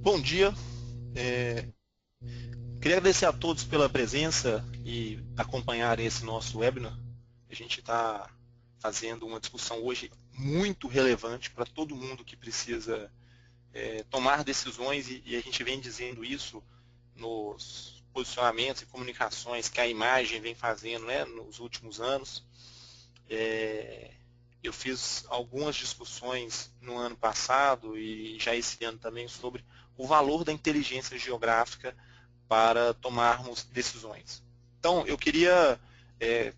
Bom dia, é, queria agradecer a todos pela presença e acompanhar esse nosso webinar. A gente está fazendo uma discussão hoje muito relevante para todo mundo que precisa tomar decisões e a gente vem dizendo isso nos posicionamentos e comunicações que a imagem vem fazendo, né, nos últimos anos. Eu fiz algumas discussões no ano passado e já esse ano também sobre o valor da inteligência geográfica para tomarmos decisões. Então, eu queria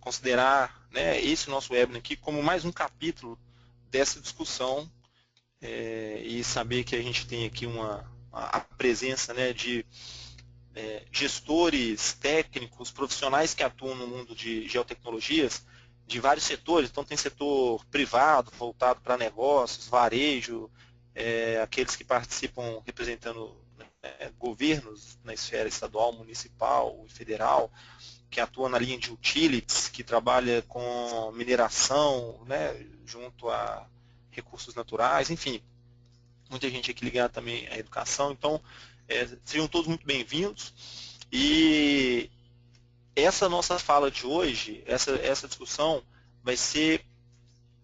considerar, né, esse nosso webinar aqui como mais um capítulo dessa discussão e saber que a gente tem aqui a presença, né, de gestores técnicos, profissionais que atuam no mundo de geotecnologias, de vários setores. Então, tem setor privado, voltado para negócios, varejo, aqueles que participam representando governos na esfera estadual, municipal e federal, que atuam na linha de utilities, que trabalha com mineração, né, junto a recursos naturais, enfim, muita gente aqui ligada também à educação. Então, sejam todos muito bem-vindos. E essa nossa fala de hoje, essa discussão, vai ser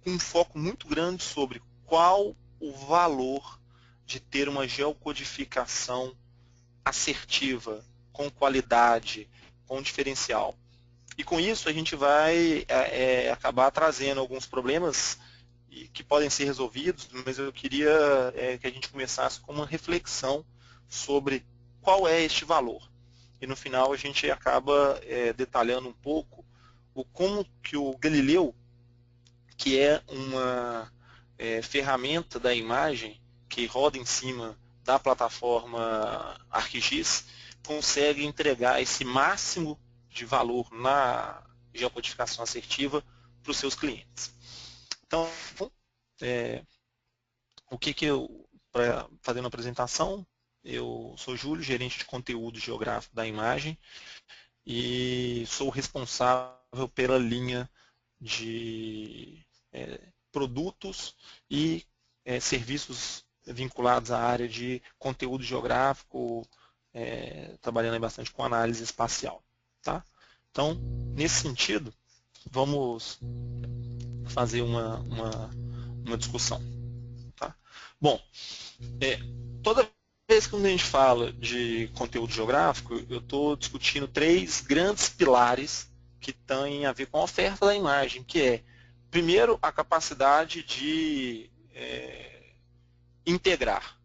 um foco muito grande sobre qual o valor de ter uma geocodificação assertiva, com qualidade, com diferencial. E com isso a gente vai acabar trazendo alguns problemas que podem ser resolvidos, mas eu queria que a gente começasse com uma reflexão sobre qual é este valor. E no final a gente acaba detalhando um pouco como que o Galileu, que é uma ferramenta da imagem que roda em cima da plataforma ArcGIS, consegue entregar esse máximo de valor na geocodificação assertiva para os seus clientes. Então, o que eu, fazendo a apresentação, eu sou Júlio, gerente de conteúdo geográfico da imagem e sou responsável pela linha de produtos e serviços vinculados à área de conteúdo geográfico, trabalhando bastante com análise espacial. Tá? Então, nesse sentido, vamos fazer uma discussão. Tá? Bom, toda vez que a gente fala de conteúdo geográfico, eu estou discutindo três grandes pilares que têm a ver com a oferta da imagem, que é, primeiro, a capacidade de integrar,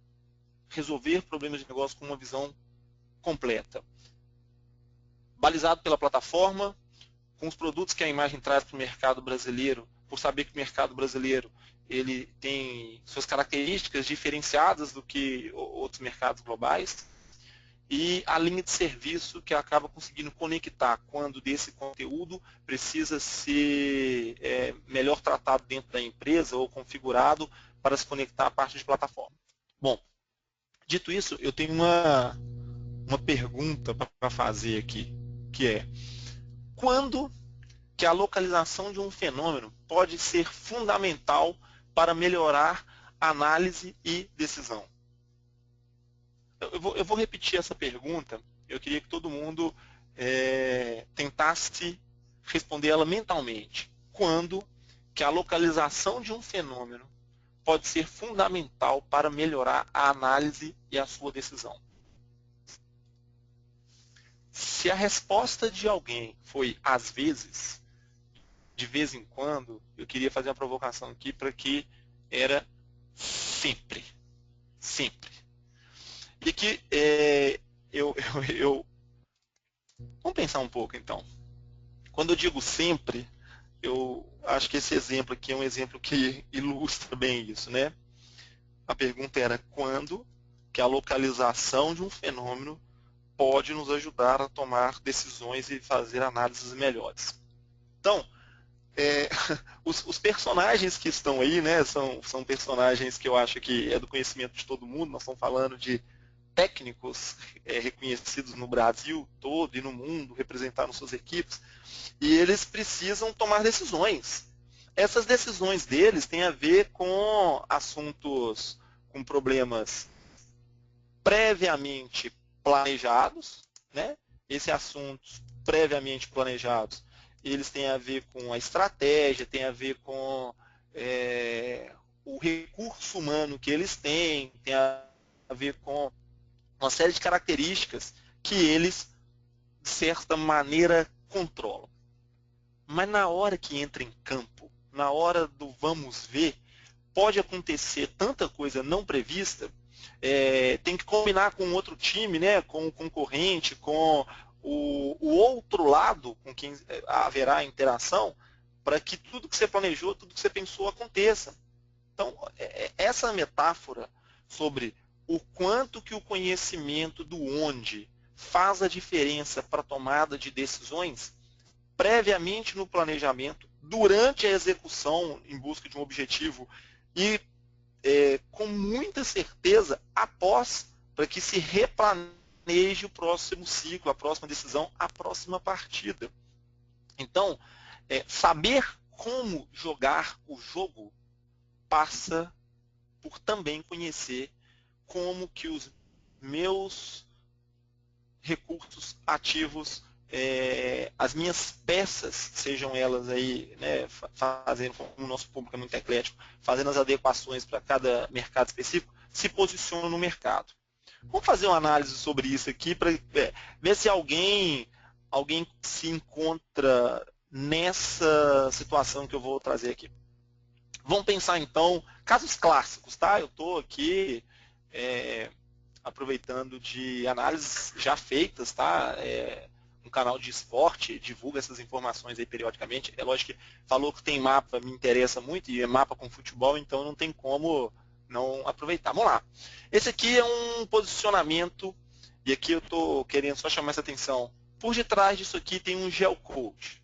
resolver problemas de negócio com uma visão completa. Balizado pela plataforma, com os produtos que a imagem traz para o mercado brasileiro, por saber que o mercado brasileiro ele tem suas características diferenciadas do que outros mercados globais, e a linha de serviço que acaba conseguindo conectar quando desse conteúdo precisa ser melhor tratado dentro da empresa ou configurado para se conectar à parte de plataforma. Bom, dito isso, eu tenho uma pergunta para fazer aqui, que é: quando que a localização de um fenômeno pode ser fundamental para melhorar análise e decisão? Eu vou repetir essa pergunta. Eu queria que todo mundo tentasse responder ela mentalmente. Quando que a localização de um fenômeno pode ser fundamental para melhorar a análise e a sua decisão? Se a resposta de alguém foi às vezes, de vez em quando, eu queria fazer uma provocação aqui para que era sempre. Sempre. E que vamos pensar um pouco então. Quando eu digo sempre, eu acho que esse exemplo aqui é um exemplo que ilustra bem isso, né? A pergunta era quando que a localização de um fenômeno pode nos ajudar a tomar decisões e fazer análises melhores. Então, os personagens que estão aí, né, são personagens que eu acho que é do conhecimento de todo mundo. Nós estamos falando de técnicos reconhecidos no Brasil todo e no mundo, representando suas equipes, e eles precisam tomar decisões. Essas decisões deles têm a ver com assuntos, com problemas previamente planejados, né? Esses assuntos previamente planejados, eles têm a ver com a estratégia, têm a ver com o recurso humano que eles têm, tem a ver com uma série de características que eles, de certa maneira, controlam. Mas na hora que entra em campo, na hora do vamos ver, pode acontecer tanta coisa não prevista, tem que combinar com outro time, né, com o concorrente, com o outro lado com quem haverá interação, para que tudo que você planejou, tudo que você pensou aconteça. Então, essa metáfora sobre o quanto que o conhecimento do onde faz a diferença para a tomada de decisões, previamente no planejamento, durante a execução em busca de um objetivo e com muita certeza após, para que se replaneje o próximo ciclo, a próxima decisão, a próxima partida. Então, saber como jogar o jogo passa por também conhecer como que os meus recursos ativos, as minhas peças, sejam elas aí, né, fazendo, como o nosso público é muito eclético, fazendo as adequações para cada mercado específico, se posicionam no mercado. Vamos fazer uma análise sobre isso aqui para ver se alguém se encontra nessa situação que eu vou trazer aqui. Vamos pensar então, casos clássicos, tá? Eu estou aqui aproveitando de análises já feitas, tá? Um canal de esporte divulga essas informações aí periodicamente. É lógico que falou que tem mapa, me interessa muito, e é mapa com futebol, então não tem como não aproveitar. Vamos lá. Esse aqui é um posicionamento, e aqui eu estou querendo só chamar essa atenção. Por detrás disso aqui tem um geocode,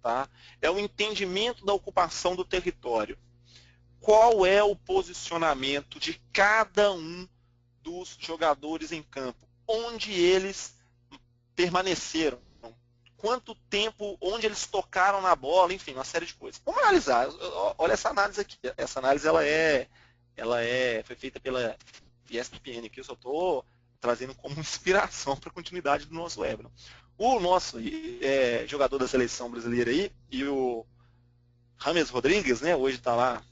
tá? É o entendimento da ocupação do território. Qual é o posicionamento de cada um dos jogadores em campo? Onde eles permaneceram? Quanto tempo, onde eles tocaram na bola, enfim, uma série de coisas. Vamos analisar. Olha essa análise aqui. Essa análise foi feita pela ESPN aqui. Eu só estou trazendo como inspiração para a continuidade do nosso webinar. O nosso jogador da seleção brasileira aí, e o James Rodrigues, né, hoje está lá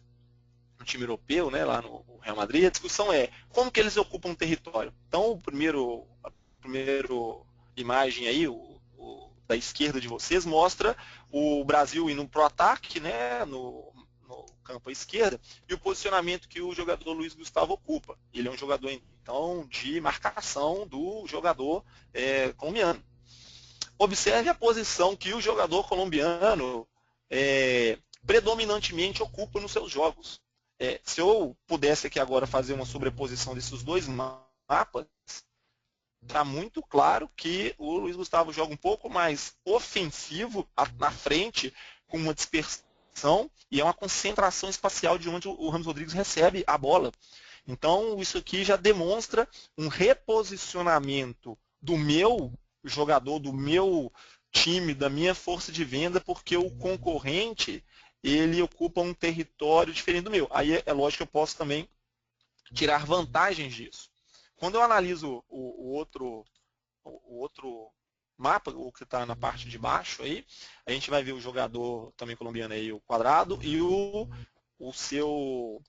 no time europeu, né, lá no Real Madrid, a discussão é como que eles ocupam o território. Então, a primeira imagem aí, da esquerda de vocês, mostra o Brasil indo para o ataque, né, no campo à esquerda, e o posicionamento que o jogador Luiz Gustavo ocupa. Ele é um jogador, então, de marcação do jogador colombiano. Observe a posição que o jogador colombiano predominantemente ocupa nos seus jogos. Se eu pudesse aqui agora fazer uma sobreposição desses dois mapas, está muito claro que o Luiz Gustavo joga um pouco mais ofensivo na frente, com uma dispersão, e é uma concentração espacial de onde o James Rodrigues recebe a bola. Então, isso aqui já demonstra um reposicionamento do meu jogador, do meu time, da minha força de venda, porque o concorrente ele ocupa um território diferente do meu. Aí é lógico que eu posso também tirar vantagens disso. Quando eu analiso o outro mapa, o que está na parte de baixo aí, a gente vai ver o jogador também colombiano aí, o quadrado, e o seu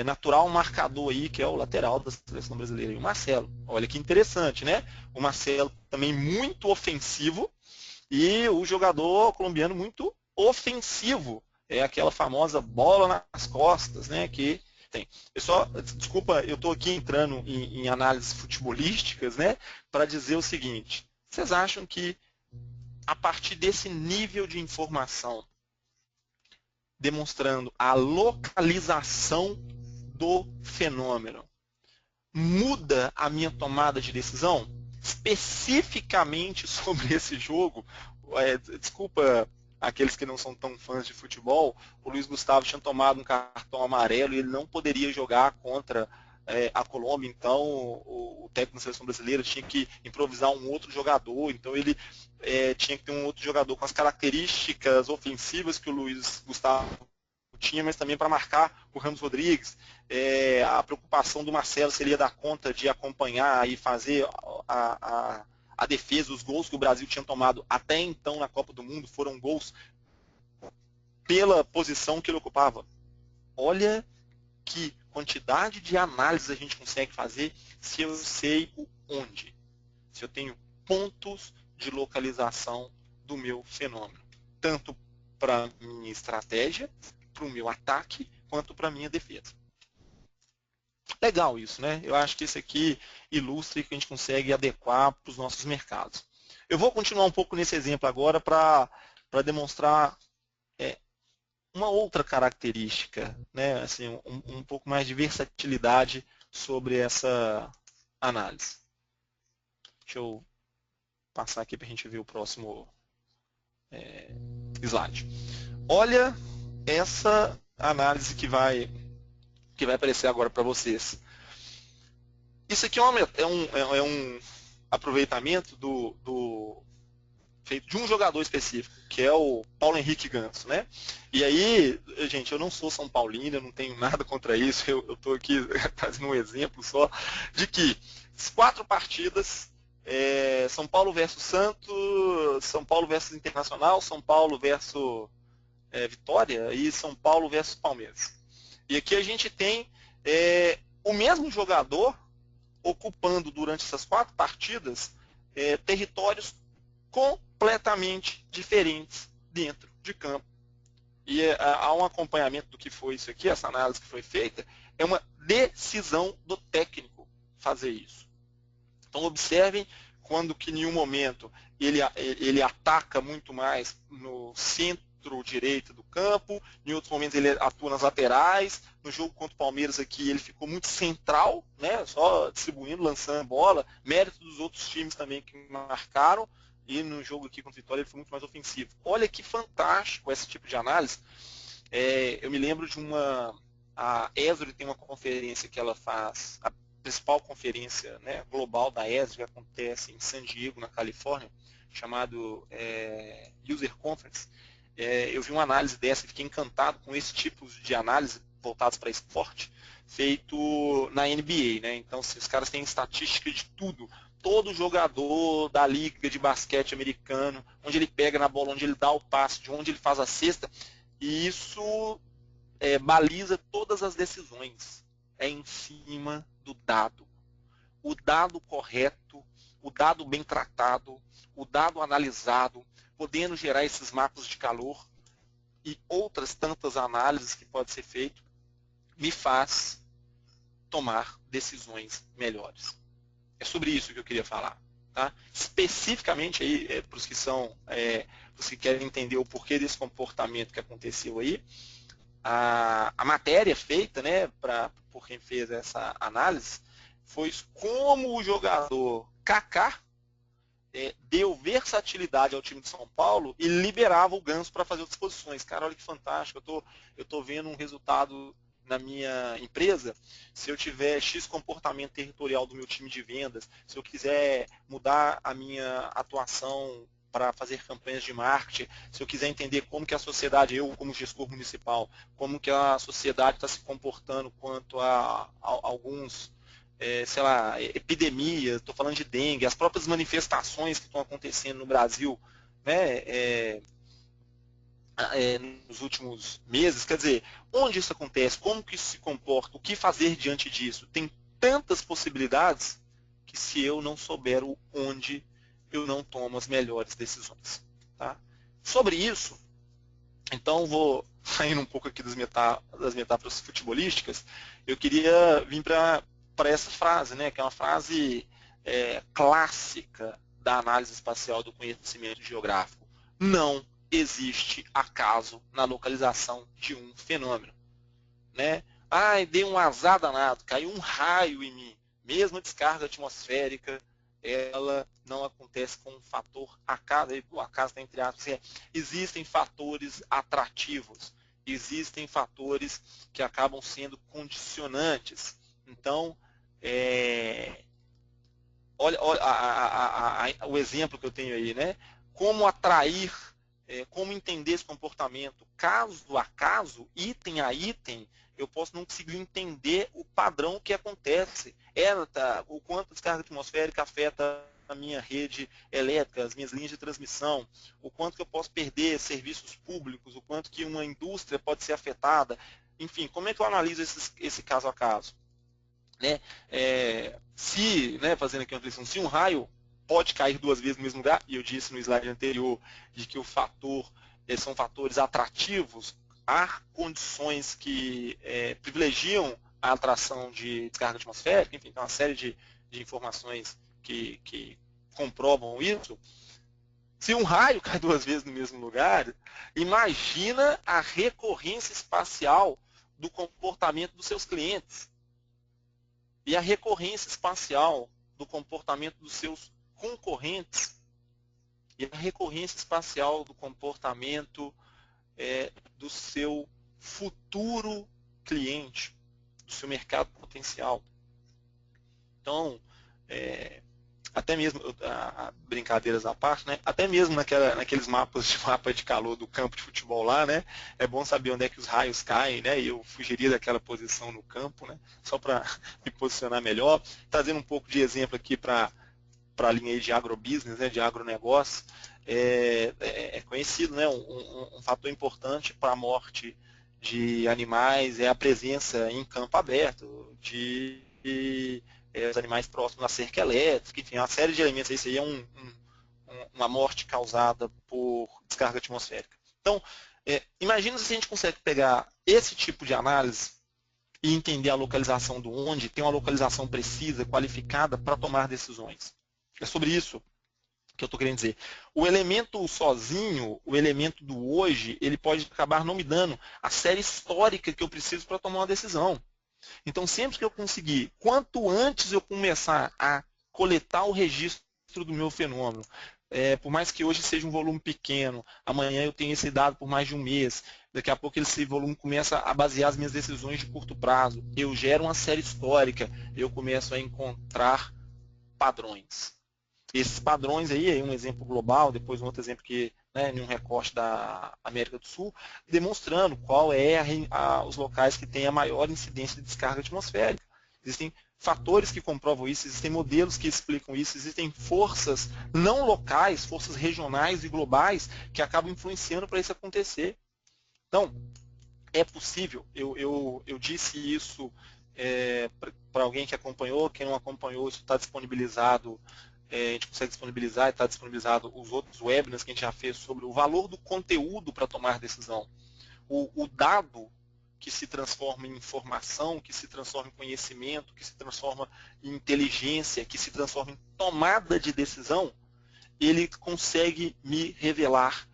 natural marcador aí, que é o lateral da seleção brasileira, o Marcelo. Olha que interessante, né? O Marcelo também muito ofensivo e o jogador colombiano muito ofensivo. É aquela famosa bola nas costas, né? Que tem. Desculpa, eu estou aqui entrando em análises futebolísticas, né? Para dizer o seguinte: vocês acham que a partir desse nível de informação, demonstrando a localização do fenômeno, muda a minha tomada de decisão? Especificamente sobre esse jogo, desculpa aqueles que não são tão fãs de futebol, o Luiz Gustavo tinha tomado um cartão amarelo e ele não poderia jogar contra a Colômbia, então o técnico da seleção brasileira tinha que improvisar um outro jogador, então ele tinha que ter um outro jogador com as características ofensivas que o Luiz Gustavo tinha, mas também para marcar o Ramos Rodrigues. A preocupação do Marcelo seria dar conta de acompanhar e fazer a defesa, os gols que o Brasil tinha tomado até então na Copa do Mundo foram gols pela posição que ele ocupava. Olha que quantidade de análise a gente consegue fazer se eu sei o onde. Se eu tenho pontos de localização do meu fenômeno. Tanto para a minha estratégia, para o meu ataque, quanto para a minha defesa. Legal isso, né? Eu acho que isso aqui ilustra que a gente consegue adequar para os nossos mercados. Eu vou continuar um pouco nesse exemplo agora para demonstrar uma outra característica, né? Assim, um pouco mais de versatilidade sobre essa análise. Deixa eu passar aqui para a gente ver o próximo slide. Olha essa análise que vai aparecer agora para vocês. Isso aqui é um aproveitamento feito de um jogador específico, que é o Paulo Henrique Ganso, né? E aí, gente, eu não sou São Paulino, eu não tenho nada contra isso, eu estou aqui trazendo um exemplo só de que 4 partidas, São Paulo versus Santos, São Paulo versus Internacional, São Paulo versus Vitória e São Paulo versus Palmeiras. E aqui a gente tem o mesmo jogador ocupando durante essas 4 partidas territórios completamente diferentes dentro de campo. E há um acompanhamento do que foi isso aqui, essa análise que foi feita, é uma decisão do técnico fazer isso. Então observem quando que em um momento ele ataca muito mais no centro direito do campo, em outros momentos ele atua nas laterais. No jogo contra o Palmeiras aqui ele ficou muito central, né, só distribuindo, lançando bola, mérito dos outros times também que marcaram, e no jogo aqui contra o Vitória ele foi muito mais ofensivo. Olha que fantástico esse tipo de análise. Eu me lembro de a Esri tem uma conferência que ela faz, a principal conferência, né, global da Esri, que acontece em San Diego, na Califórnia, chamado User Conference. Eu vi uma análise dessa e fiquei encantado com esse tipo de análise voltados para esporte, feito na NBA, né? Então, os caras têm estatística de tudo. Todo jogador da liga de basquete americano, onde ele pega na bola, onde ele dá o passe, de onde ele faz a cesta, e isso baliza todas as decisões. É em cima do dado. O dado correto, o dado bem tratado, o dado analisado, podendo gerar esses mapas de calor e outras tantas análises que pode ser feito, me faz tomar decisões melhores. É sobre isso que eu queria falar. Tá? Especificamente aí, para os que os que querem entender o porquê desse comportamento que aconteceu aí, a matéria feita, né, por quem fez essa análise, foi como o jogador Kaká deu versatilidade ao time de São Paulo e liberava o Ganso para fazer outras posições. Cara, olha que fantástico. Eu tô vendo um resultado na minha empresa. Se eu tiver X comportamento territorial do meu time de vendas, se eu quiser mudar a minha atuação para fazer campanhas de marketing, se eu quiser entender como que a sociedade, eu como gestor municipal, como que a sociedade está se comportando quanto a alguns sei lá, epidemias, estou falando de dengue, as próprias manifestações que estão acontecendo no Brasil, né, nos últimos meses, quer dizer, onde isso acontece, como que isso se comporta, o que fazer diante disso, tem tantas possibilidades que se eu não souber o onde, eu não tomo as melhores decisões. Tá? Sobre isso, então vou saindo um pouco aqui das metáforas futebolísticas, eu queria vir para essa frase, né, que é uma frase clássica da análise espacial do conhecimento geográfico. Não existe acaso na localização de um fenômeno. Né? Dei um azar danado, caiu um raio em mim. Mesmo a descarga atmosférica, ela não acontece com um fator acaso, o acaso está entre aspas, existem fatores atrativos, existem fatores que acabam sendo condicionantes. Então, olha o exemplo que eu tenho aí, né? Como atrair como entender esse comportamento caso a caso, item a item, eu posso não conseguir entender o padrão que acontece. O quanto a descarga atmosférica afeta a minha rede elétrica, as minhas linhas de transmissão, o quanto que eu posso perder serviços públicos, o quanto que uma indústria pode ser afetada. Enfim, como é que eu analiso esse caso a caso? Né? Fazendo aqui uma reflexão, se um raio pode cair 2 vezes no mesmo lugar, e eu disse no slide anterior de que são fatores atrativos, há condições que privilegiam a atração de descarga atmosférica, enfim, tem uma série de informações que comprovam isso. Se um raio cai 2 vezes no mesmo lugar, imagina a recorrência espacial do comportamento dos seus clientes e a recorrência espacial do comportamento dos seus concorrentes e a recorrência espacial do comportamento do seu futuro cliente, do seu mercado potencial. Então, até mesmo, brincadeiras à parte, né? Até mesmo naqueles mapa de calor do campo de futebol lá, né? É bom saber onde é que os raios caem, né? E eu fugiria daquela posição no campo, né? Só para me posicionar melhor. Trazendo um pouco de exemplo aqui para a linha aí de agrobusiness, né? De agronegócio. É conhecido, né? Um fator importante para a morte de animais é a presença em campo aberto de os animais próximos à cerca elétrica, enfim, uma série de elementos. Isso aí é uma morte causada por descarga atmosférica. Então, imagina se a gente consegue pegar esse tipo de análise e entender a localização do onde, ter uma localização precisa, qualificada para tomar decisões. É sobre isso que eu estou querendo dizer. O elemento sozinho, o elemento do hoje, ele pode acabar não me dando a série histórica que eu preciso para tomar uma decisão. Então, sempre que eu conseguir, quanto antes eu começar a coletar o registro do meu fenômeno, por mais que hoje seja um volume pequeno, amanhã eu tenha esse dado por mais de um mês, daqui a pouco esse volume começa a basear as minhas decisões de curto prazo, eu gero uma série histórica, eu começo a encontrar padrões. Esses padrões aí, um exemplo global, depois um outro exemplo que, em um recorte da América do Sul, demonstrando qual é os locais que têm a maior incidência de descarga atmosférica. Existem fatores que comprovam isso, existem modelos que explicam isso, existem forças não locais, forças regionais e globais que acabam influenciando para isso acontecer. Então, é possível, eu disse isso para alguém que acompanhou, quem não acompanhou, isso está disponibilizado. A gente consegue disponibilizar e está disponibilizado os outros webinars que a gente já fez sobre o valor do conteúdo para tomar decisão. O dado que se transforma em informação, que se transforma em conhecimento, que se transforma em inteligência, que se transforma em tomada de decisão, ele consegue me revelar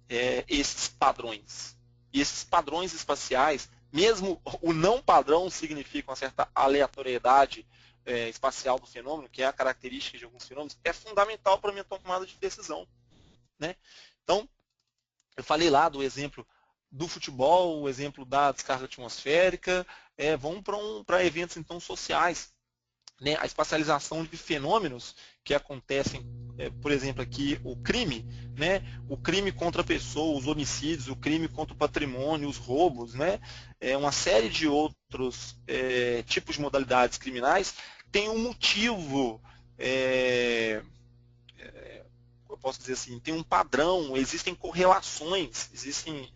esses padrões. E esses padrões espaciais, mesmo o não padrão significa uma certa aleatoriedade espacial do fenômeno, que é a característica de alguns fenômenos, é fundamental para a minha tomada de decisão. Né? Então, eu falei lá do exemplo do futebol, o exemplo da descarga atmosférica, vão para eventos então sociais. Né? A espacialização de fenômenos que acontecem, por exemplo, aqui o crime, né? O crime contra a pessoa, os homicídios, o crime contra o patrimônio, os roubos, né? Uma série de outros tipos de modalidades criminais tem um motivo, eu posso dizer assim, tem um padrão, existem correlações, existem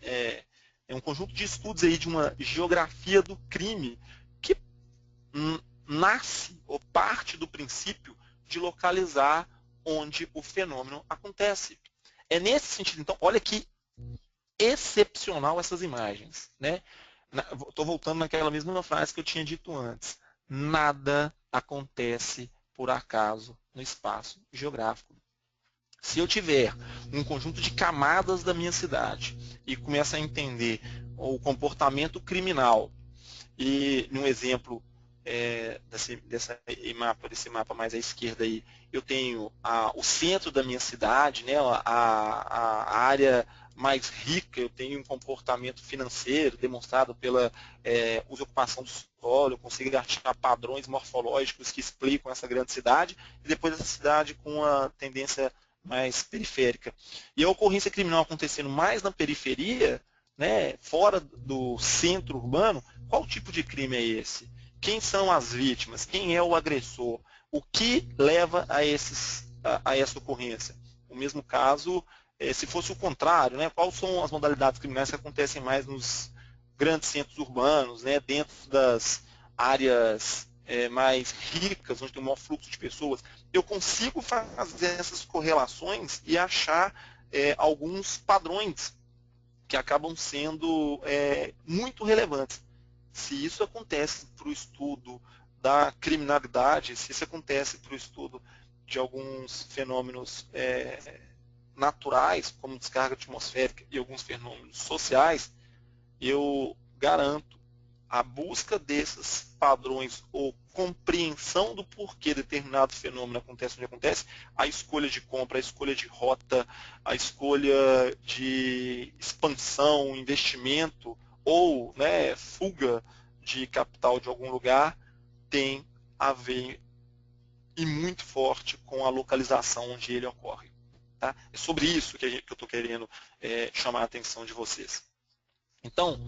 um conjunto de estudos aí de uma geografia do crime que nasce ou parte do princípio de localizar onde o fenômeno acontece. É nesse sentido, então, olha que excepcional essas imagens. Né? Estou voltando naquela mesma frase que eu tinha dito antes. Nada acontece por acaso no espaço geográfico. Se eu tiver um conjunto de camadas da minha cidade e começar a entender o comportamento criminal, e num exemplo desse mapa mais à esquerda aí, eu tenho o centro da minha cidade, né, a área mais rica, eu tenho um comportamento financeiro demonstrado pela usocupação do solo, eu consigo achar padrões morfológicos que explicam essa grande cidade, e depois essa cidade com a tendência mais periférica. E a ocorrência criminal acontecendo mais na periferia, né, fora do centro urbano, qual tipo de crime é esse? Quem são as vítimas? Quem é o agressor? O que leva a essa ocorrência? O mesmo caso, se fosse o contrário, né, quais são as modalidades criminais que acontecem mais nos grandes centros urbanos, né, dentro das áreas mais ricas, onde tem um maior fluxo de pessoas? Eu consigo fazer essas correlações e achar alguns padrões que acabam sendo muito relevantes. Se isso acontece para o estudo da criminalidade, se isso acontece para o estudo de alguns fenômenos naturais, como descarga atmosférica e alguns fenômenos sociais, eu garanto a busca desses padrões ou compreensão do porquê determinado fenômeno acontece onde acontece, a escolha de compra, a escolha de rota, a escolha de expansão, investimento ou, né, fuga de capital de algum lugar tem a ver e muito forte com a localização onde ele ocorre. Tá? É sobre isso que eu estou querendo chamar a atenção de vocês. Então,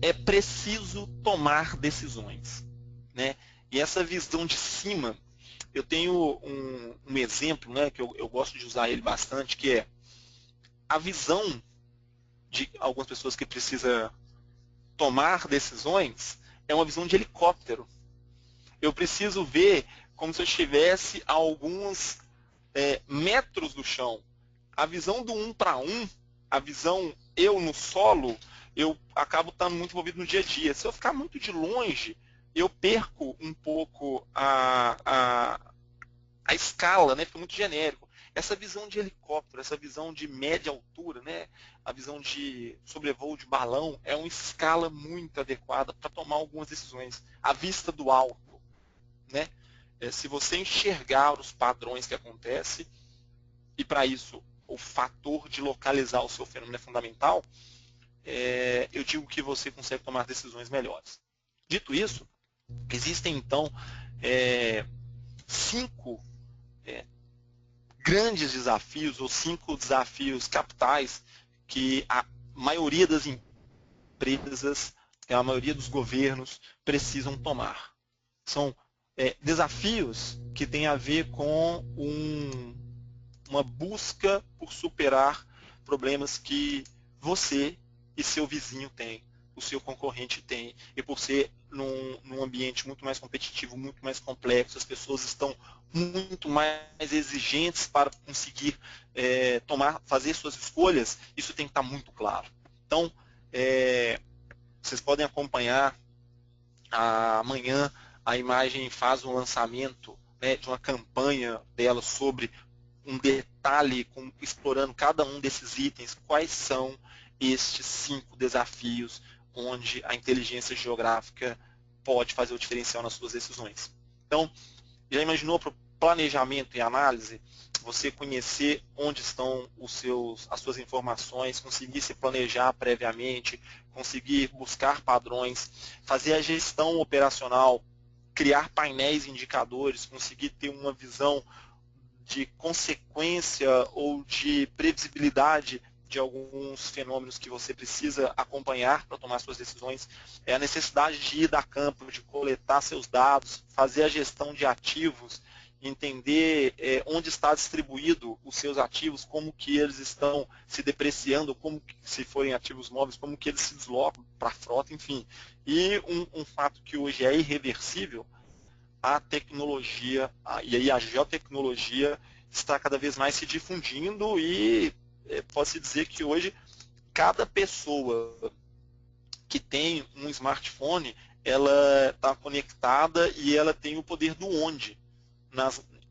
é preciso tomar decisões, né? E essa visão de cima, eu tenho um exemplo, né, que eu gosto de usar ele bastante, que é a visão de algumas pessoas que precisam tomar decisões é uma visão de helicóptero. Eu preciso ver como se eu estivesse a alguns metros do chão. A visão do 1 para 1, a visão eu no solo, eu acabo estando muito envolvido no dia a dia. Se eu ficar muito de longe, eu perco um pouco a escala, né? Fica muito genérico. Essa visão de helicóptero, essa visão de média altura, né? A visão de sobrevoo de balão é uma escala muito adequada para tomar algumas decisões. A vista do alto, né? Se você enxergar os padrões que acontecem, e para isso o fator de localizar o seu fenômeno é fundamental, eu digo que você consegue tomar decisões melhores. Dito isso, existem então 5 grandes desafios, ou 5 desafios capitais que a maioria das empresas, a maioria dos governos precisam tomar. São desafios que têm a ver com uma busca por superar problemas que você e seu vizinho têm, o seu concorrente tem, e por ser num ambiente muito mais competitivo, muito mais complexo, as pessoas estão muito mais exigentes para conseguir fazer suas escolhas, isso tem que estar muito claro. Então, vocês podem acompanhar amanhã, a Imagem faz um lançamento, né, de uma campanha dela sobre um detalhe, explorando cada um desses itens, quais são estes 5 desafios onde a inteligência geográfica pode fazer o diferencial nas suas decisões. Então, já imaginou para o planejamento e análise, você conhecer onde estão as suas informações, conseguir se planejar previamente, conseguir buscar padrões, fazer a gestão operacional, criar painéis indicadores, conseguir ter uma visão de consequência ou de previsibilidade de alguns fenômenos que você precisa acompanhar para tomar suas decisões, a necessidade de ir a campo, de coletar seus dados, fazer a gestão de ativos, entender onde está distribuído os seus ativos, como que eles estão se depreciando, como que, se forem ativos móveis, como que eles se deslocam para a frota, enfim. E um fato que hoje é irreversível, a tecnologia, e aí a geotecnologia está cada vez mais se difundindo e pode-se dizer que hoje cada pessoa que tem um smartphone, ela está conectada e ela tem o poder do onde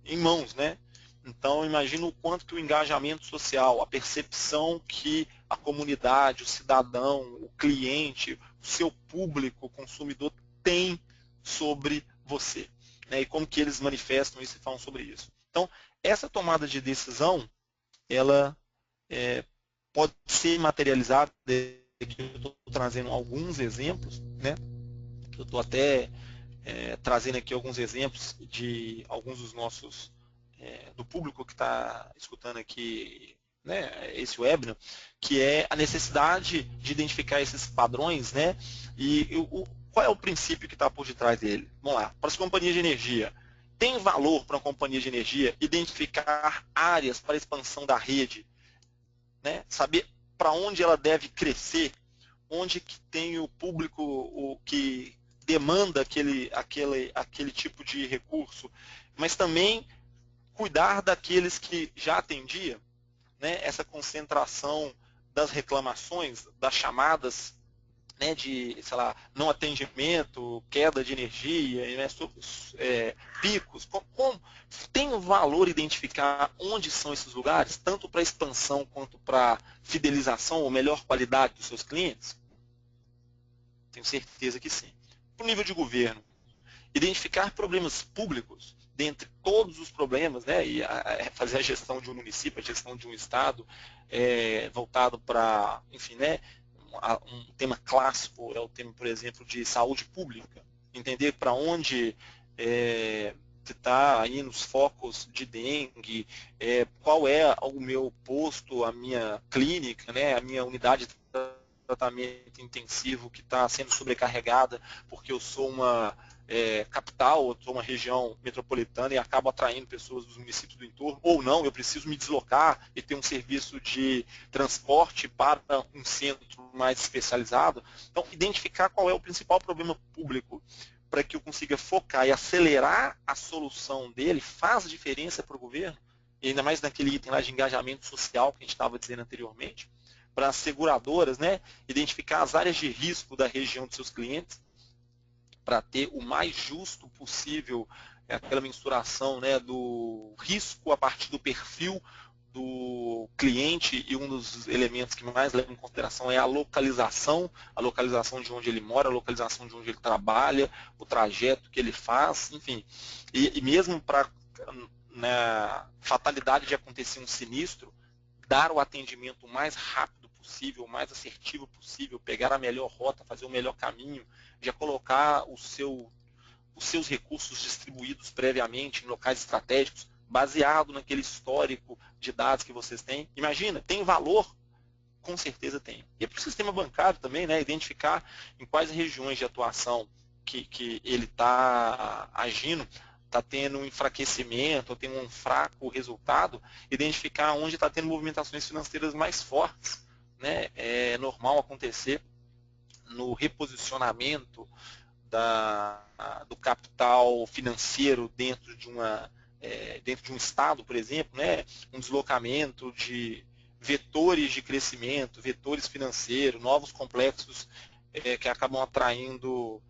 em mãos, né? Então, imagina o quanto que o engajamento social, a percepção que a comunidade, o cidadão, o cliente, o seu público, o consumidor tem sobre você, né? E como que eles manifestam isso e falam sobre isso. Então, essa tomada de decisão, ela pode ser materializada, aqui eu estou trazendo alguns exemplos, né? Eu estou até trazendo aqui alguns exemplos de alguns dos nossos do público que está escutando aqui, né, esse webinar, que é a necessidade de identificar esses padrões, né, e qual é o princípio que está por detrás dele? Vamos lá, para as companhias de energia, tem valor para uma companhia de energia identificar áreas para expansão da rede, né, saber para onde ela deve crescer, onde que tem o público que demanda aquele tipo de recurso, mas também cuidar daqueles que já atendia, né, essa concentração das reclamações, das chamadas, né, de, sei lá, não atendimento, queda de energia, né, picos. Tem valor identificar onde são esses lugares, tanto para expansão quanto para fidelização ou melhor qualidade dos seus clientes? Tenho certeza que sim. Para o nível de governo, identificar problemas públicos, dentre todos os problemas, né, e fazer a gestão de um município, a gestão de um estado, voltado para, enfim, né, um tema clássico é o tema, por exemplo, de saúde pública. Entender para onde está indo os focos de dengue, qual é o meu posto, a minha clínica, né, a minha unidade de tratamento intensivo que está sendo sobrecarregada porque eu sou uma capital, eu sou uma região metropolitana e acabo atraindo pessoas dos municípios do entorno, ou não, eu preciso me deslocar e ter um serviço de transporte para um centro mais especializado. Então, identificar qual é o principal problema público para que eu consiga focar e acelerar a solução dele faz diferença para o governo, e ainda mais naquele item lá de engajamento social que a gente estava dizendo anteriormente, para as seguradoras, né, identificar as áreas de risco da região de seus clientes, para ter o mais justo possível aquela mensuração, né, do risco a partir do perfil do cliente, e um dos elementos que mais leva em consideração é a localização de onde ele mora, a localização de onde ele trabalha, o trajeto que ele faz, enfim. E mesmo para, na fatalidade de acontecer um sinistro, dar o atendimento o mais rápido possível, o mais assertivo possível, pegar a melhor rota, fazer o melhor caminho, já colocar os seus recursos distribuídos previamente em locais estratégicos, baseado naquele histórico de dados que vocês têm. Imagina, tem valor? Com certeza tem. E é para o sistema bancário também, né, identificar em quais regiões de atuação que ele está agindo, está tendo um enfraquecimento, ou tem um fraco resultado, identificar onde está tendo movimentações financeiras mais fortes. Né? É normal acontecer no reposicionamento do capital financeiro dentro de um estado, por exemplo, né? Um deslocamento de vetores de crescimento, vetores financeiros, novos complexos que acabam atraindo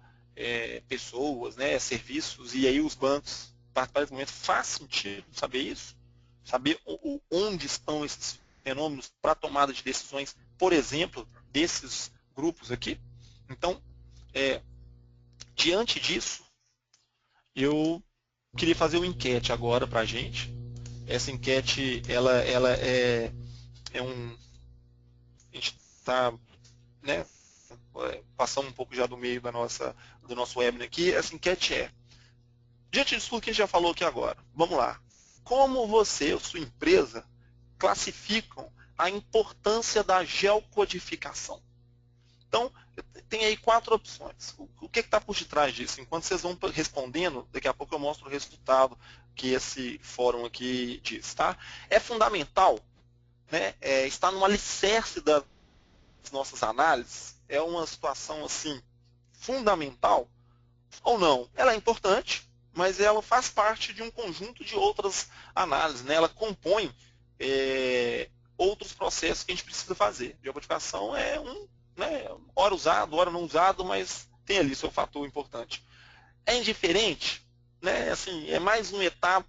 pessoas, né? Serviços, e aí os bancos participarem desse momento. Faz sentido saber isso? Saber onde estão esses fenômenos para tomada de decisões, por exemplo, desses grupos aqui? Então, diante disso, eu queria fazer uma enquete agora para a gente. Essa enquete, ela a gente está, né, passando um pouco já do meio do nosso webinar aqui. Essa enquete diante disso tudo que a gente já falou aqui agora, vamos lá. Como você ou sua empresa classificam a importância da geocodificação? Então, tem aí 4 opções. O que está por detrás disso? Enquanto vocês vão respondendo, daqui a pouco eu mostro o resultado que esse fórum aqui diz. Tá? É fundamental, né, está no alicerce das nossas análises? É uma situação assim fundamental ou não? Ela é importante, mas ela faz parte de um conjunto de outras análises. Né? Ela compõe outros processos que a gente precisa fazer. Geocodificação é né, hora usado, hora não usado, mas tem ali seu fator importante. É indiferente, né? Assim, é mais uma etapa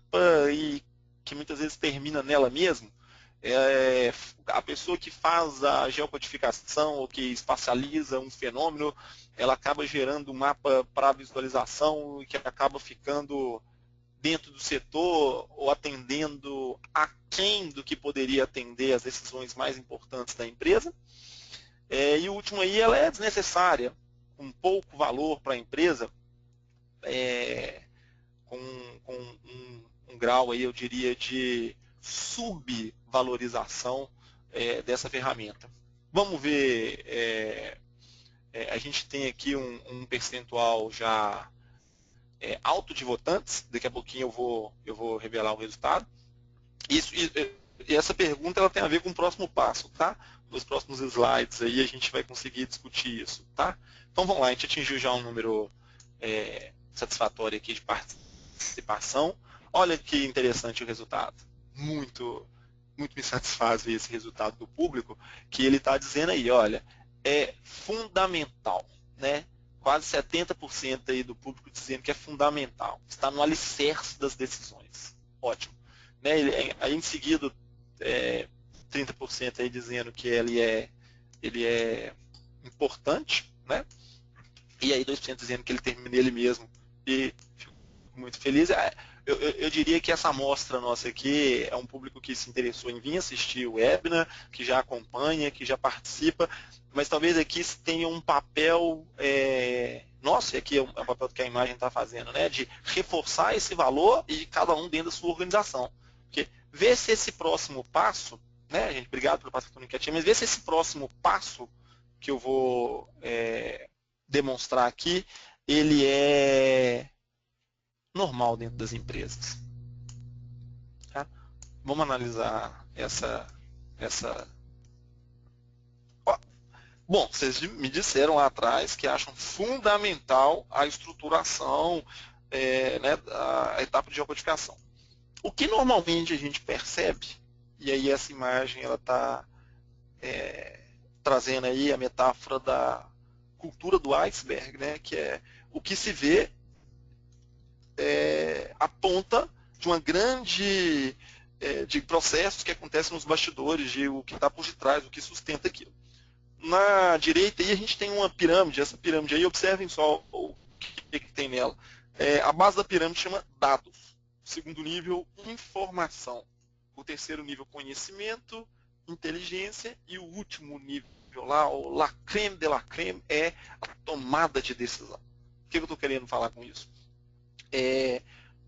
e que muitas vezes termina nela mesmo. A pessoa que faz a geocodificação ou que espacializa um fenômeno, ela acaba gerando um mapa para visualização e que acaba ficando dentro do setor ou atendendo aquém do que poderia atender as decisões mais importantes da empresa. E o último aí, ela é desnecessária, com pouco valor para a empresa, com grau, aí, eu diria, de subvalorização dessa ferramenta. Vamos ver, a gente tem aqui um percentual já alto de votantes, daqui a pouquinho eu vou revelar o resultado. E essa pergunta ela tem a ver com o próximo passo, tá? Nos próximos slides aí a gente vai conseguir discutir isso, tá? Então vamos lá, a gente atingiu já um número satisfatório aqui de participação. Olha que interessante o resultado. Muito me satisfaz ver esse resultado do público, que ele está dizendo aí, olha, é fundamental, né? Quase 70% aí do público dizendo que é fundamental. Está no alicerce das decisões. Ótimo. Né? Aí em seguida, 30% aí dizendo que ele é importante, né? E aí 2% dizendo que ele termina nele mesmo. E fico muito feliz. Eu diria que essa amostra nossa aqui é um público que se interessou em vir assistir o webinar, que já acompanha, que já participa, mas talvez aqui tenha um papel nosso, e aqui é o papel que a imagem está fazendo, né, de reforçar esse valor e cada um dentro da sua organização. Porque ver se esse próximo passo, né, gente, obrigado pelo passo comunicativo, mas ver se esse próximo passo que eu vou demonstrar aqui, ele é normal dentro das empresas. Tá? Vamos analisar essa. Bom, vocês me disseram lá atrás que acham fundamental a estruturação, né, da etapa de geocodificação. O que normalmente a gente percebe, e aí essa imagem ela está trazendo aí a metáfora da cultura do iceberg, né, que é o que se vê aponta de uma grande de processos que acontecem nos bastidores, de o que está por detrás, o que sustenta aquilo. Na direita aí a gente tem uma pirâmide, essa pirâmide aí, observem só o que tem nela. A base da pirâmide chama dados. O segundo nível, informação. O terceiro nível, conhecimento, inteligência. E o último nível lá, o la crème de la crème, é a tomada de decisão. O que eu estou querendo falar com isso?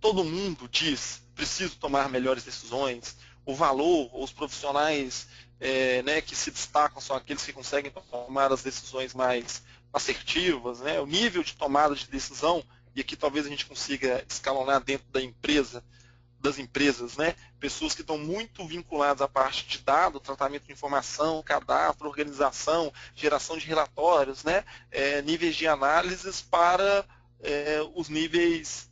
Todo mundo diz, preciso tomar melhores decisões, o valor, os profissionais né, que se destacam são aqueles que conseguem tomar as decisões mais assertivas, né, o nível de tomada de decisão, e aqui talvez a gente consiga escalonar dentro das empresas, né, pessoas que estão muito vinculadas à parte de dados, tratamento de informação, cadastro, organização, geração de relatórios, né, níveis de análises para os níveis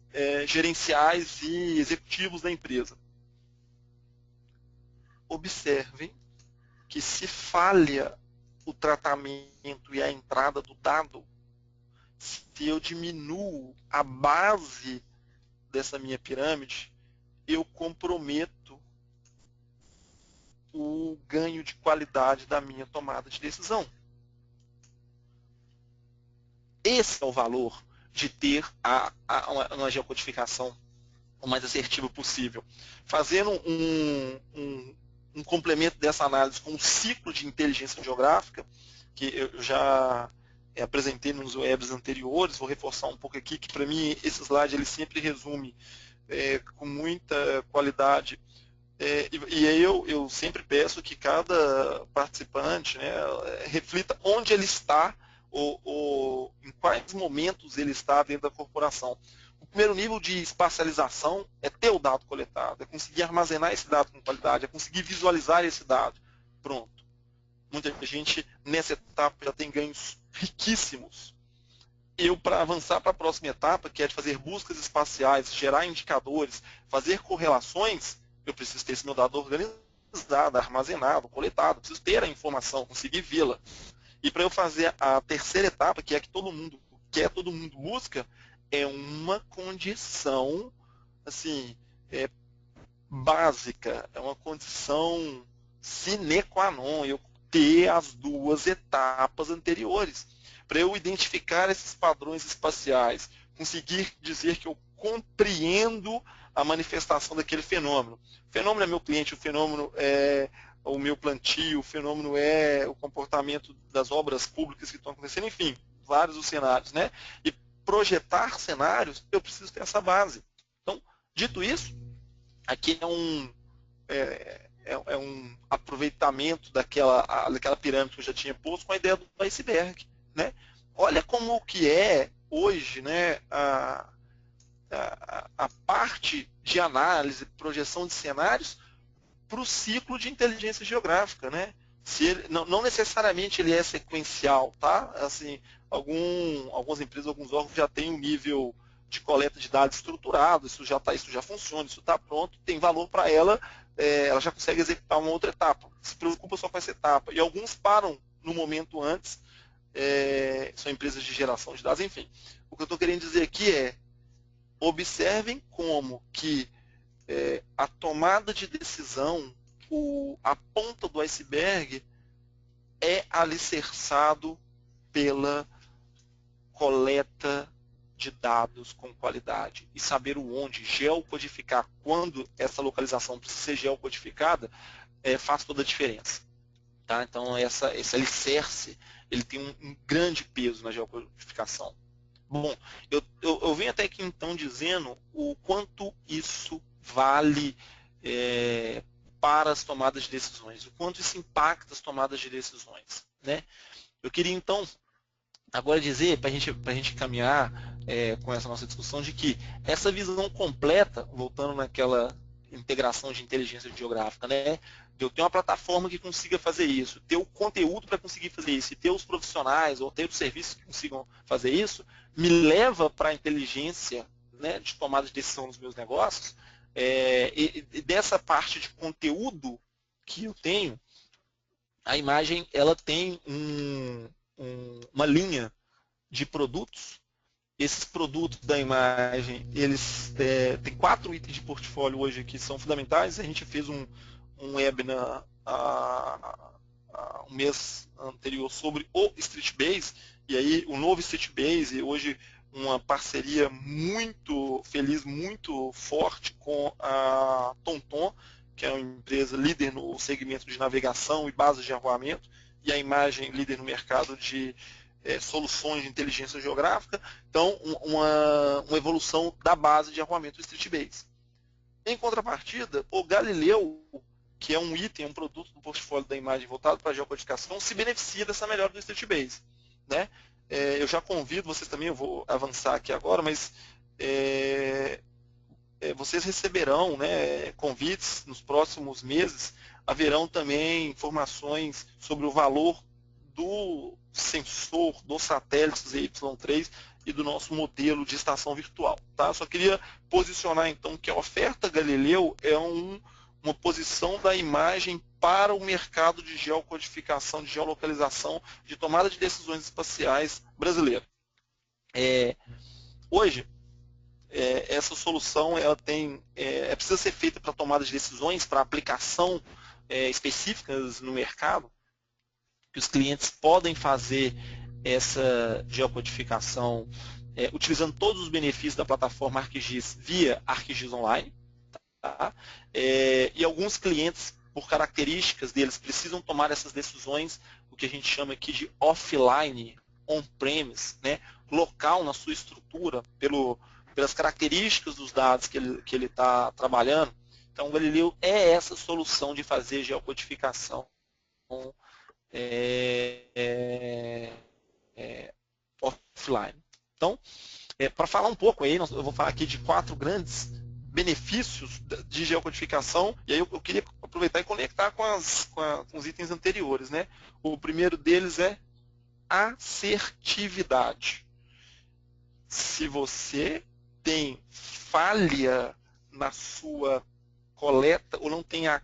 gerenciais e executivos da empresa. Observem que se falha o tratamento e a entrada do dado, se eu diminuo a base dessa minha pirâmide, eu comprometo o ganho de qualidade da minha tomada de decisão. Esse é o valor de ter uma geocodificação o mais assertiva possível. Fazendo um complemento dessa análise com um ciclo de inteligência geográfica, que eu já apresentei nos webs anteriores, vou reforçar um pouco aqui, que para mim esse slide ele sempre resume com muita qualidade. E aí eu sempre peço que cada participante, né, reflita onde ele está ou em quais momentos ele está dentro da corporação. O primeiro nível de espacialização é ter o dado coletado, é conseguir armazenar esse dado com qualidade, é conseguir visualizar esse dado. Pronto. Muita gente nessa etapa já tem ganhos riquíssimos. Eu, para avançar para a próxima etapa, que é de fazer buscas espaciais, gerar indicadores, fazer correlações, eu preciso ter esse meu dado organizado, armazenado, coletado, preciso ter a informação, conseguir vê-la. E para eu fazer a terceira etapa, que é a que todo mundo quer, todo mundo busca, é uma condição assim, básica, é uma condição sine qua non, eu ter as duas etapas anteriores. Para eu identificar esses padrões espaciais, conseguir dizer que eu compreendo a manifestação daquele fenômeno. O fenômeno é meu cliente, o fenômeno é o meu plantio, o fenômeno é o comportamento das obras públicas que estão acontecendo, enfim, vários os cenários, né? E projetar cenários, eu preciso ter essa base. Então, dito isso, Aqui é um aproveitamento daquela pirâmide que eu já tinha posto com a ideia do iceberg, né? Olha como que é hoje, né, a parte de análise, projeção de cenários para o ciclo de inteligência geográfica, né? Se ele, não necessariamente ele é sequencial, tá? Assim, algumas empresas, alguns órgãos já têm um nível de coleta de dados estruturado, isso já funciona, isso está pronto, tem valor para ela, ela já consegue executar uma outra etapa. Se preocupa só com essa etapa. E alguns param no momento antes, são empresas de geração de dados, enfim. O que eu estou querendo dizer aqui é, observem como que a tomada de decisão, a ponta do iceberg, é alicerçado pela coleta de dados com qualidade. E saber o onde, geocodificar, quando essa localização precisa ser geocodificada, faz toda a diferença. Tá? Então, esse alicerce ele tem um grande peso na geocodificação. Bom, eu venho até aqui então dizendo o quanto isso vale para as tomadas de decisões, o quanto isso impacta as tomadas de decisões. Né? Eu queria então agora dizer, para a gente caminhar com essa nossa discussão, de que essa visão completa, voltando naquela integração de inteligência geográfica, né? De eu ter uma plataforma que consiga fazer isso, ter o conteúdo para conseguir fazer isso, e ter os profissionais ou ter os serviços que consigam fazer isso, me leva para a inteligência, né, de tomada de decisão nos meus negócios, e dessa parte de conteúdo que eu tenho, a imagem ela tem uma linha de produtos. Esses produtos da imagem, eles têm 4 itens de portfólio hoje que são fundamentais. A gente fez um webinar um mês anterior sobre o Streetbase, e aí o novo Streetbase, hoje uma parceria muito feliz, muito forte com a TomTom, que é uma empresa líder no segmento de navegação e bases de arruamento, e a imagem líder no mercado de soluções de inteligência geográfica. Então, uma evolução da base de arruamento do Streetbase. Em contrapartida, o Galileu, que é um item, um produto do portfólio da imagem voltado para a geocodificação, se beneficia dessa melhora do Streetbase. Né? Eu já convido vocês também, eu vou avançar aqui agora, mas vocês receberão, né, convites nos próximos meses, haverão também informações sobre o valor do sensor, do satélite ZY3 e do nosso modelo de estação virtual. Tá? Só queria posicionar então que a oferta Galileu é uma posição da imagem para o mercado de geocodificação, de geolocalização, de tomada de decisões espaciais brasileiro. Hoje, essa solução ela precisa ser feita para tomada de decisões, para aplicação específicas no mercado, que os clientes podem fazer essa geocodificação utilizando todos os benefícios da plataforma ArcGIS via ArcGIS Online. Tá? E alguns clientes, por características deles, precisam tomar essas decisões, o que a gente chama aqui de offline, on-premise, né? Local na sua estrutura, pelas características dos dados que ele está trabalhando. Então, o Galileu é essa solução de fazer geocodificação offline. Então, para falar um pouco aí, eu vou falar aqui de 4 grandes benefícios de geocodificação, e aí eu queria aproveitar e conectar com os itens anteriores. Né? O primeiro deles é assertividade. Se você tem falha na sua coleta ou não tem a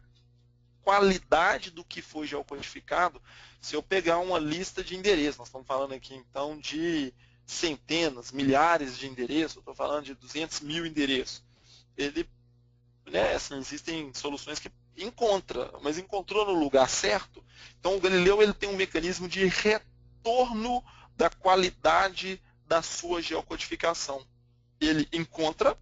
qualidade do que foi geocodificado, se eu pegar uma lista de endereços, nós estamos falando aqui então de centenas, milhares de endereços, eu estou falando de 200 mil endereços, assim, existem soluções que mas encontrou no lugar certo. Então o Galileu ele tem um mecanismo de retorno da qualidade da sua geocodificação. Ele encontra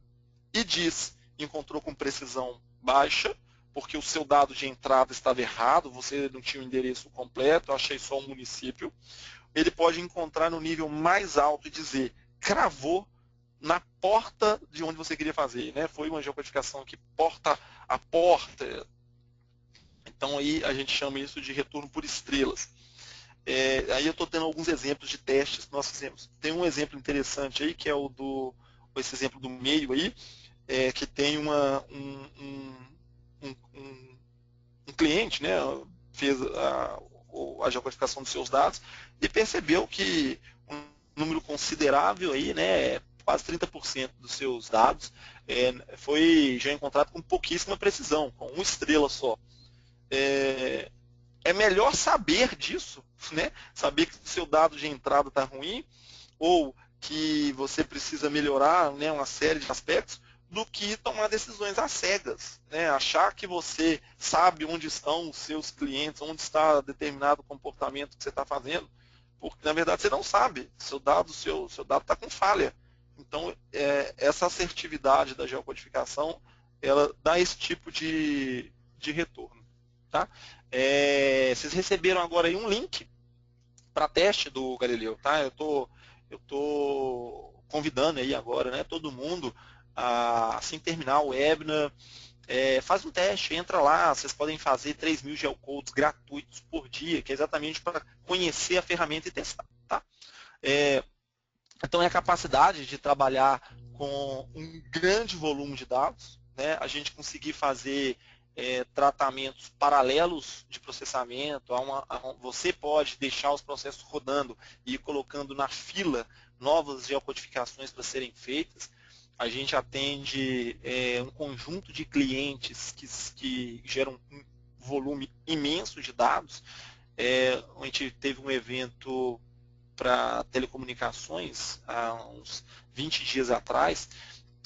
e diz, encontrou com precisão baixa, porque o seu dado de entrada estava errado, você não tinha o endereço completo, eu achei só um município. Ele pode encontrar no nível mais alto e dizer, cravou, na porta de onde você queria fazer, né? Foi uma geocodificação que porta a porta. Então aí a gente chama isso de retorno por estrelas. Aí eu estou tendo alguns exemplos de testes que nós fizemos. Tem um exemplo interessante aí, que é esse exemplo do meio aí, que tem um cliente, né, fez a geocodificação dos seus dados e percebeu que um número considerável aí, né, quase 30% dos seus dados foi já encontrado com pouquíssima precisão, com uma estrela só. É melhor saber disso, né? Saber que o seu dado de entrada está ruim ou que você precisa melhorar, né, uma série de aspectos, do que tomar decisões às cegas, né? Achar que você sabe onde estão os seus clientes, onde está determinado comportamento que você está fazendo, porque na verdade você não sabe, seu dado está com falha. Então, essa assertividade da geocodificação, ela dá esse tipo de retorno. Tá? Vocês receberam agora aí um link para teste do Galileu, tá? Eu tô convidando aí agora, né, todo mundo assim terminar o webinar, faz um teste, entra lá, vocês podem fazer 3.000 geocodes gratuitos por dia, que é exatamente para conhecer a ferramenta e testar, tá? Então é a capacidade de trabalhar com um grande volume de dados, né? A gente conseguir fazer tratamentos paralelos de processamento, você pode deixar os processos rodando e ir colocando na fila novas geocodificações para serem feitas. A gente atende um conjunto de clientes que geram um volume imenso de dados. A gente teve um evento para telecomunicações há uns 20 dias atrás,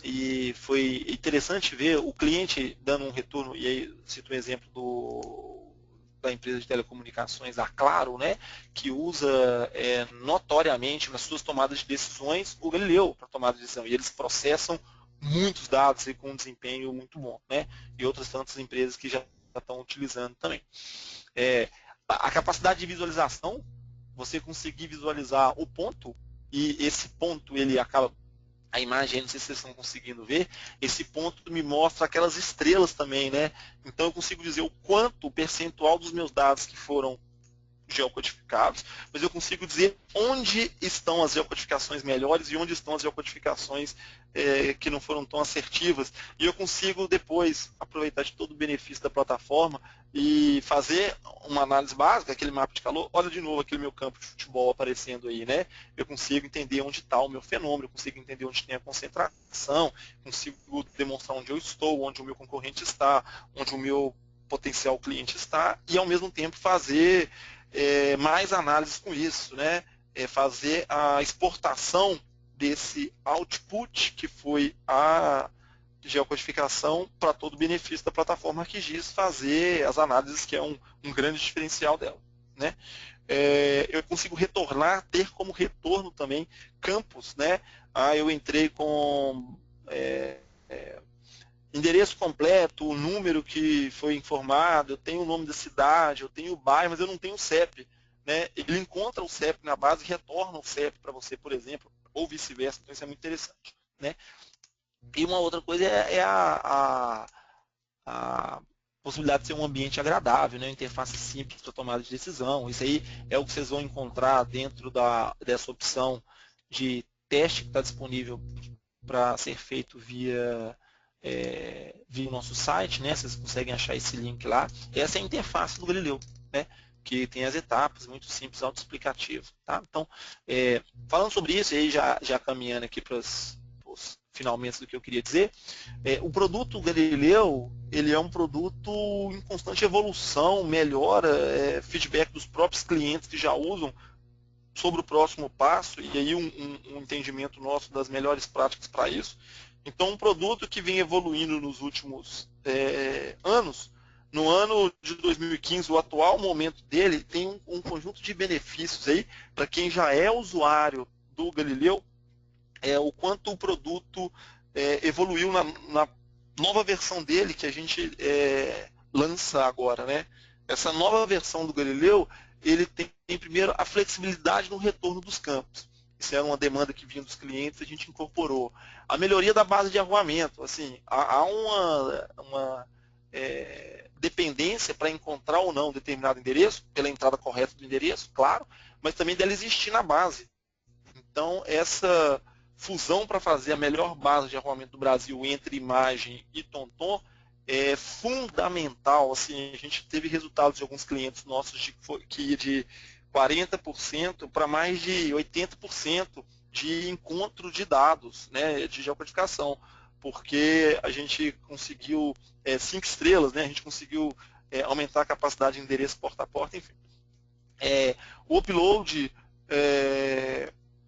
e foi interessante ver o cliente dando um retorno, e aí cito um exemplo da empresa de telecomunicações, a Claro, né, que usa notoriamente nas suas tomadas de decisões o Galileu para tomada de decisão, e eles processam muitos dados e com um desempenho muito bom, né, e outras tantas empresas que já estão utilizando também. A capacidade de visualização, você conseguir visualizar o ponto, e esse ponto ele acaba, a imagem, não sei se vocês estão conseguindo ver, esse ponto me mostra aquelas estrelas também, né? Então eu consigo dizer o quanto, o percentual dos meus dados que foram geocodificados, mas eu consigo dizer onde estão as geocodificações melhores e onde estão as geocodificações que não foram tão assertivas, e eu consigo depois aproveitar de todo o benefício da plataforma e fazer uma análise básica, aquele mapa de calor. Olha de novo aquele meu campo de futebol aparecendo aí, né? Eu consigo entender onde está o meu fenômeno, eu consigo entender onde tem a concentração, consigo demonstrar onde eu estou, onde o meu concorrente está, onde o meu potencial cliente está, e ao mesmo tempo fazer mais análises com isso, né? Fazer a exportação desse output, que foi a geocodificação, para todo o benefício da plataforma ArcGIS, fazer as análises, que é um grande diferencial dela, né? Eu consigo retornar, ter como retorno também campos, né? Eu entrei com endereço completo, o número que foi informado, eu tenho o nome da cidade, eu tenho o bairro, mas eu não tenho o CEP. Né? Ele encontra o CEP na base e retorna o CEP para você, por exemplo, ou vice-versa. Então isso é muito interessante. Né? E uma outra coisa é a possibilidade de ser um ambiente agradável, né? Uma interface simples para tomada de decisão. Isso aí é o que vocês vão encontrar dentro dessa opção de teste que está disponível para ser feito via o nosso site, né? Vocês conseguem achar esse link lá. Essa é a interface do Galileu, né? Que tem as etapas, muito simples, autoexplicativo. Tá? Então, falando sobre isso, aí já caminhando aqui para os finalmente do que eu queria dizer, o produto Galileu, ele é um produto em constante evolução, melhora, feedback dos próprios clientes que já usam sobre o próximo passo, e aí um entendimento nosso das melhores práticas para isso. Então, um produto que vem evoluindo nos últimos anos. No ano de 2015, o atual momento dele tem um conjunto de benefícios aí para quem já é usuário do Galileu, o quanto o produto evoluiu na nova versão dele que a gente lança agora, né? Essa nova versão do Galileu, ele tem primeiro a flexibilidade no retorno dos campos. isso era uma demanda que vinha dos clientes, a gente incorporou. A melhoria da base de arruamento, assim, há uma dependência para encontrar ou não determinado endereço, pela entrada correta do endereço, claro, mas também dela existir na base. Então, essa fusão para fazer a melhor base de arruamento do Brasil entre Imagem e TomTom é fundamental. Assim, a gente teve resultados de alguns clientes nossos que ia de 40% para mais de 80% de encontro de dados, né, de geocodificação, porque a gente conseguiu 5 estrelas, né, a gente conseguiu aumentar a capacidade de endereço porta a porta, enfim. O upload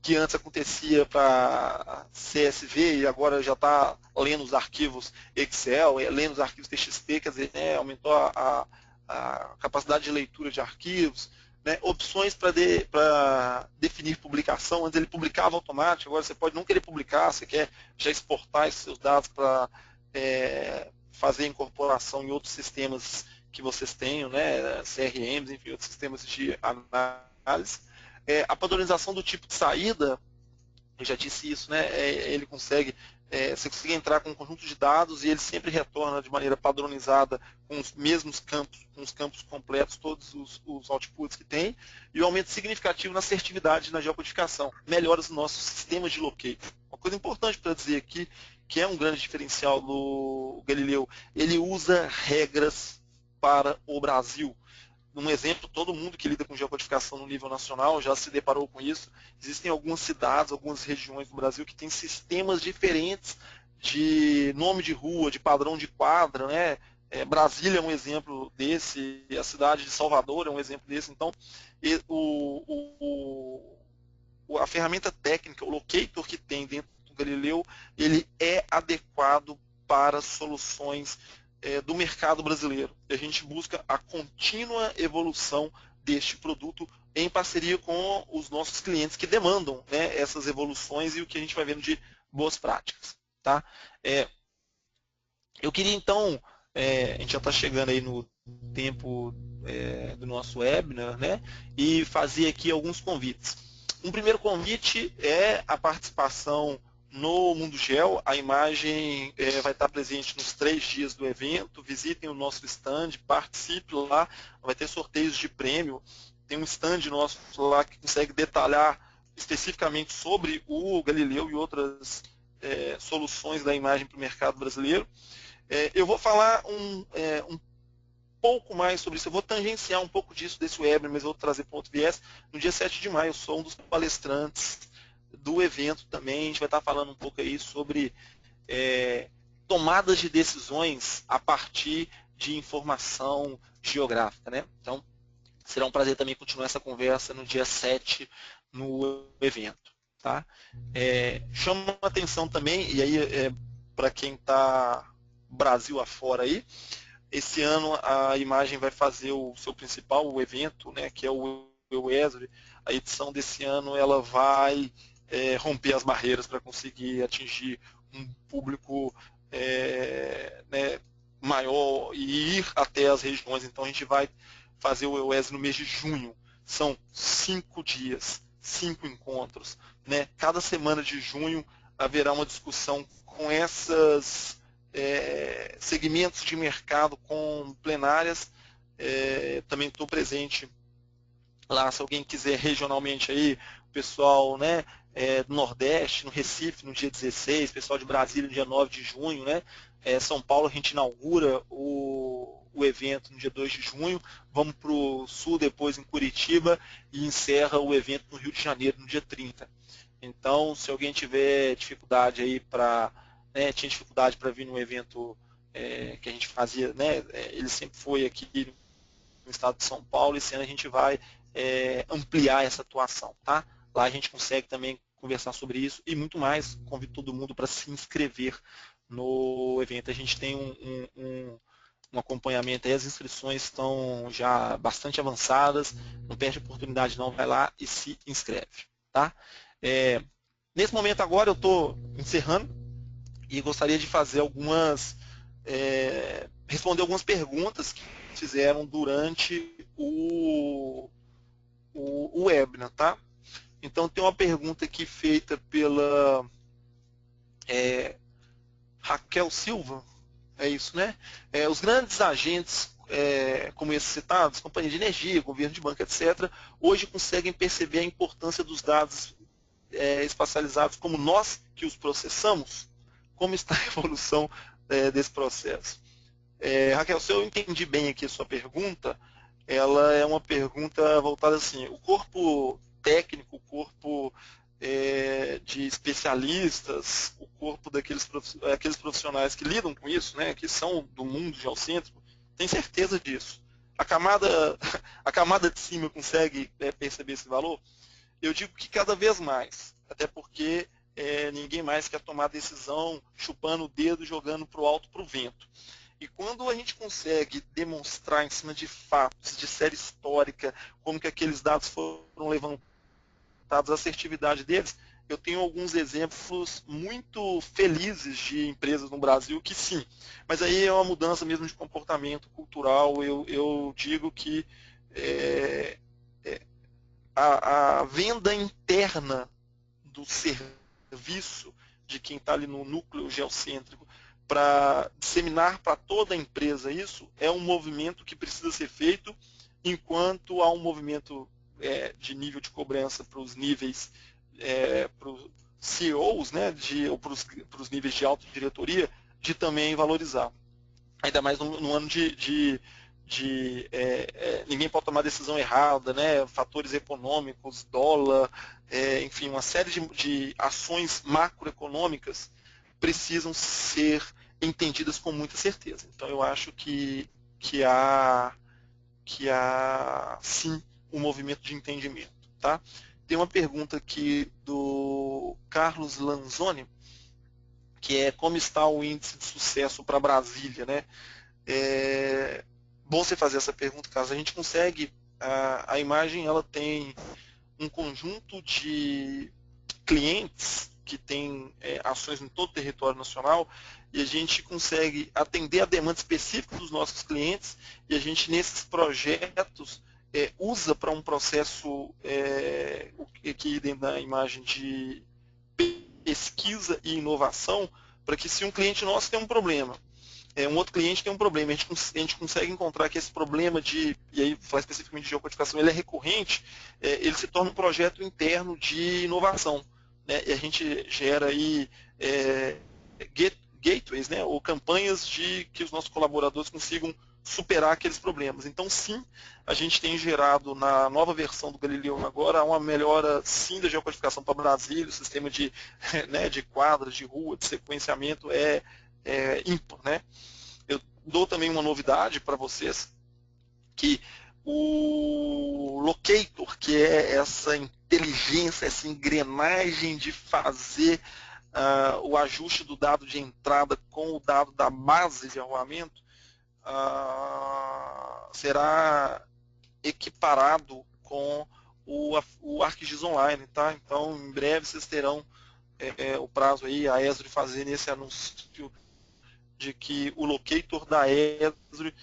que antes acontecia para CSV e agora já está lendo os arquivos Excel, lendo os arquivos TXT, quer dizer, aumentou a capacidade de leitura de arquivos, né? Opções para definir publicação, antes ele publicava automático, agora você pode não querer publicar, você quer já exportar esses seus dados para fazer incorporação em outros sistemas que vocês tenham, né? CRMs, enfim, outros sistemas de análise. A padronização do tipo de saída, eu já disse isso, né? Ele consegue, você consegue entrar com um conjunto de dados e ele sempre retorna de maneira padronizada com os mesmos campos, com os campos completos, todos os outputs que tem, e o aumento significativo na assertividade na geocodificação, melhora os nossos sistemas de locate. Uma coisa importante para dizer aqui, que é um grande diferencial do Galileu, ele usa regras para o Brasil. Um exemplo, todo mundo que lida com geocodificação no nível nacional já se deparou com isso. Existem algumas cidades, algumas regiões do Brasil que têm sistemas diferentes de nome de rua, de padrão de quadra, né? Brasília é um exemplo desse, a cidade de Salvador é um exemplo desse. Então, a ferramenta técnica, o locator que tem dentro do Galileu, ele é adequado para soluções do mercado brasileiro. E a gente busca a contínua evolução deste produto em parceria com os nossos clientes que demandam, né, essas evoluções e o que a gente vai vendo de boas práticas. Tá? Eu queria então, a gente já está chegando aí no tempo do nosso webinar, né, e fazer aqui alguns convites. Um primeiro convite é a participação no Mundo Geo. A Imagem vai estar presente nos 3 dias do evento. Visitem o nosso stand, participe lá, vai ter sorteios de prêmio. Tem um stand nosso lá que consegue detalhar especificamente sobre o Galileu e outras soluções da imagem para o mercado brasileiro. Eu vou falar um pouco mais sobre isso, eu vou tangenciar um pouco disso desse webinar, mas vou trazer para outro viés. No dia 7 de maio, eu sou um dos palestrantes do evento também, a gente vai estar falando um pouco aí sobre tomadas de decisões a partir de informação geográfica, né? Então, será um prazer também continuar essa conversa no dia 7 no evento. Tá? Chama a atenção também, e aí para quem está Brasil afora aí, esse ano a Imagem vai fazer o seu principal evento, né, que é o ESRI. A edição desse ano ela vai romper as barreiras para conseguir atingir um público né, maior e ir até as regiões. Então a gente vai fazer o ESRI no mês de junho. São 5 dias, 5 encontros. Né? Cada semana de junho haverá uma discussão com essas segmentos de mercado com plenárias. Também estou presente lá, se alguém quiser regionalmente aí, o pessoal, né, do Nordeste, no Recife, no dia 16, pessoal de Brasília no dia 9 de junho, né, São Paulo a gente inaugura o evento no dia 2 de junho, vamos para o Sul depois em Curitiba e encerra o evento no Rio de Janeiro no dia 30. Então, se alguém tiver dificuldade aí tinha dificuldade para vir no evento que a gente fazia, né, ele sempre foi aqui no estado de São Paulo, esse ano a gente vai ampliar essa atuação, tá? Lá a gente consegue também conversar sobre isso e muito mais. Convido todo mundo para se inscrever no evento. A gente tem um acompanhamento aí, as inscrições estão já bastante avançadas, não perde a oportunidade não, vai lá e se inscreve, tá? Nesse momento agora eu estou encerrando e gostaria de fazer responder algumas perguntas que fizeram durante o webinar, tá? Então tem uma pergunta aqui feita pela Raquel Silva, é isso, né? Os grandes agentes, como esses citados, companhia de energia, governo de banco, etc., hoje conseguem perceber a importância dos dados espacializados como nós que os processamos? Como está a evolução desse processo? Raquel, se eu entendi bem aqui a sua pergunta, ela é uma pergunta voltada assim, o corpo técnico, o corpo de especialistas, o corpo aqueles profissionais que lidam com isso, né, que são do mundo geocêntrico, tem certeza disso. A camada, a camada de cima consegue perceber esse valor? Eu digo que cada vez mais, até porque ninguém mais quer tomar decisão chupando o dedo, jogando para o alto, para o vento. E quando a gente consegue demonstrar em cima de fatos, de série histórica, como que aqueles dados foram levantados, a assertividade deles, eu tenho alguns exemplos muito felizes de empresas no Brasil que sim, mas aí é uma mudança mesmo de comportamento cultural. Eu digo que é, a venda interna do serviço de quem está ali no núcleo geocêntrico para disseminar para toda a empresa isso é um movimento que precisa ser feito, enquanto há um movimento de nível de cobrança para os níveis, para os CEOs, né, ou para os níveis de alta diretoria, de também valorizar. Ainda mais no ano ninguém pode tomar decisão errada, né? Fatores econômicos, dólar, enfim, uma série de ações macroeconômicas precisam ser entendidas com muita certeza. Então eu acho que há, que há sim um movimento de entendimento. Tá? Tem uma pergunta aqui do Carlos Lanzoni, que é como está o índice de sucesso para Brasília, né? É bom você fazer essa pergunta, caso a gente consegue, a imagem ela tem um conjunto de clientes que tem ações em todo o território nacional e a gente consegue atender a demanda específica dos nossos clientes e a gente nesses projetos usa para um processo aqui dentro da imagem de pesquisa e inovação para que se um cliente nosso tem um problema, um outro cliente tem um problema, a gente consegue encontrar que esse problema e aí falar especificamente de geocodificação, ele é recorrente, ele se torna um projeto interno de inovação, né? E a gente gera aí gateways, né? Ou campanhas de que os nossos colaboradores consigam superar aqueles problemas. Então, sim, a gente tem gerado na nova versão do Galileu agora uma melhora, sim, da geocodificação para Brasília, o sistema de, né, de quadras, de rua, de sequenciamento ímpar, né? Eu dou também uma novidade para vocês, que o locator, que é essa inteligência, essa engrenagem de fazer o ajuste do dado de entrada com o dado da base de arruamento, será equiparado com o ArcGIS Online, tá? Então, em breve vocês terão o prazo aí, a Esri fazendo esse anúncio de que o locator da Esri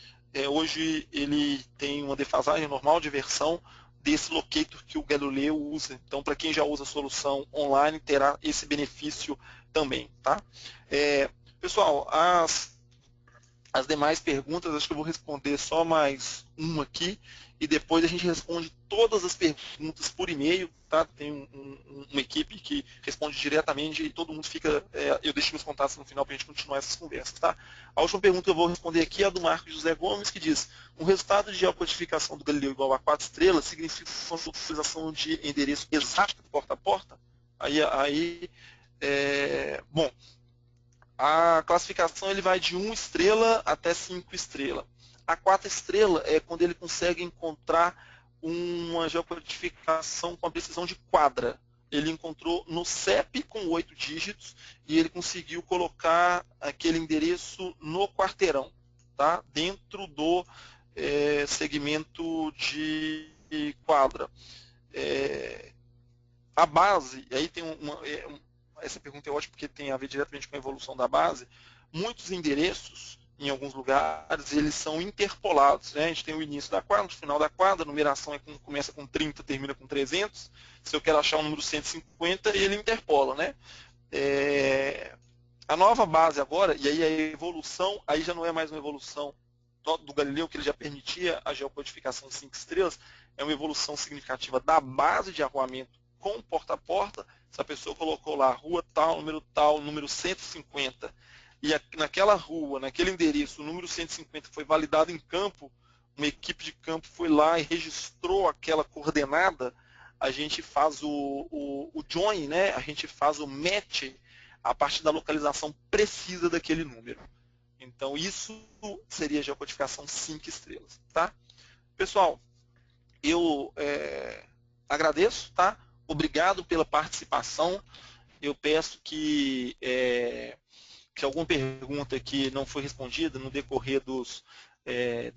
hoje ele tem uma defasagem normal de versão desse locator que o Galileu usa. Então, para quem já usa a solução online, terá esse benefício também. Tá? Pessoal, as demais perguntas, acho que eu vou responder só mais uma aqui, e depois a gente responde todas as perguntas por e-mail, tá? Tem uma equipe que responde diretamente e todo mundo fica, eu deixo meus contatos no final para a gente continuar essas conversas, tá? A última pergunta que eu vou responder aqui é a do Marcos José Gomes, que diz: um resultado de geocodificação do Galileu igual a 4 estrelas significa uma utilização de endereço exato porta a porta? Bom, a classificação ele vai de 1 estrela até 5 estrelas. A 4 estrela é quando ele consegue encontrar uma geocodificação com a precisão de quadra. Ele encontrou no CEP com 8 dígitos e ele conseguiu colocar aquele endereço no quarteirão, tá? Dentro do segmento de quadra. A base, aí tem essa pergunta é ótima porque tem a ver diretamente com a evolução da base. Muitos endereços, em alguns lugares, eles são interpolados, né? A gente tem o início da quadra, o final da quadra, a numeração começa com 30, termina com 300. Se eu quero achar o número 150, ele interpola, né? A nova base agora, e aí a evolução, aí já não é mais uma evolução do Galileu, que ele já permitia a geocodificação de 5 estrelas, é uma evolução significativa da base de arruamento com porta a porta. Se a pessoa colocou lá rua tal, número 150, e naquela rua, naquele endereço, o número 150 foi validado em campo, uma equipe de campo foi lá e registrou aquela coordenada, a gente faz o join, né? A gente faz o match a partir da localização precisa daquele número. Então, isso seria geocodificação 5 estrelas. Tá? Pessoal, eu agradeço, tá? Obrigado pela participação. Eu peço que alguma pergunta que não foi respondida no decorrer dos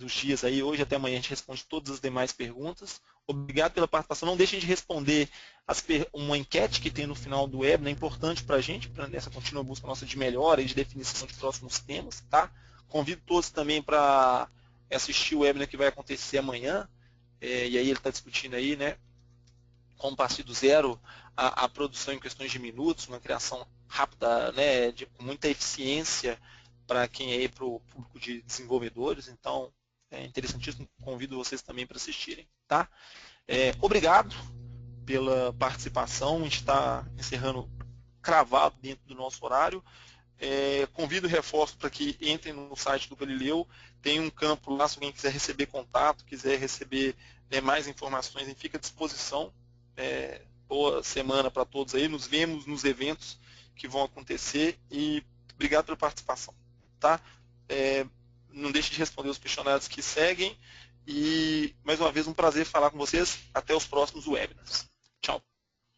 dias aí, hoje até amanhã a gente responde todas as demais perguntas. Obrigado pela participação. Não deixem de responder uma enquete que tem no final do webinar, é importante para a gente, nessa contínua busca nossa de melhora e de definição de próximos temas. Tá? Convido todos também para assistir o webinar que vai acontecer amanhã, e aí ele está discutindo aí, né, como partir do zero a produção em questões de minutos, uma criação rápida, né, com muita eficiência para quem é para o público de desenvolvedores. Então, é interessantíssimo, convido vocês também para assistirem. Tá? Obrigado pela participação, a gente está encerrando cravado dentro do nosso horário. Convido e reforço para que entrem no site do Galileu, tem um campo lá, se alguém quiser receber contato, quiser receber mais informações, fica à disposição. Boa semana para todos aí, nos vemos nos eventos que vão acontecer e obrigado pela participação. Tá? Não deixe de responder os questionários que seguem e, mais uma vez, um prazer falar com vocês. Até os próximos webinars.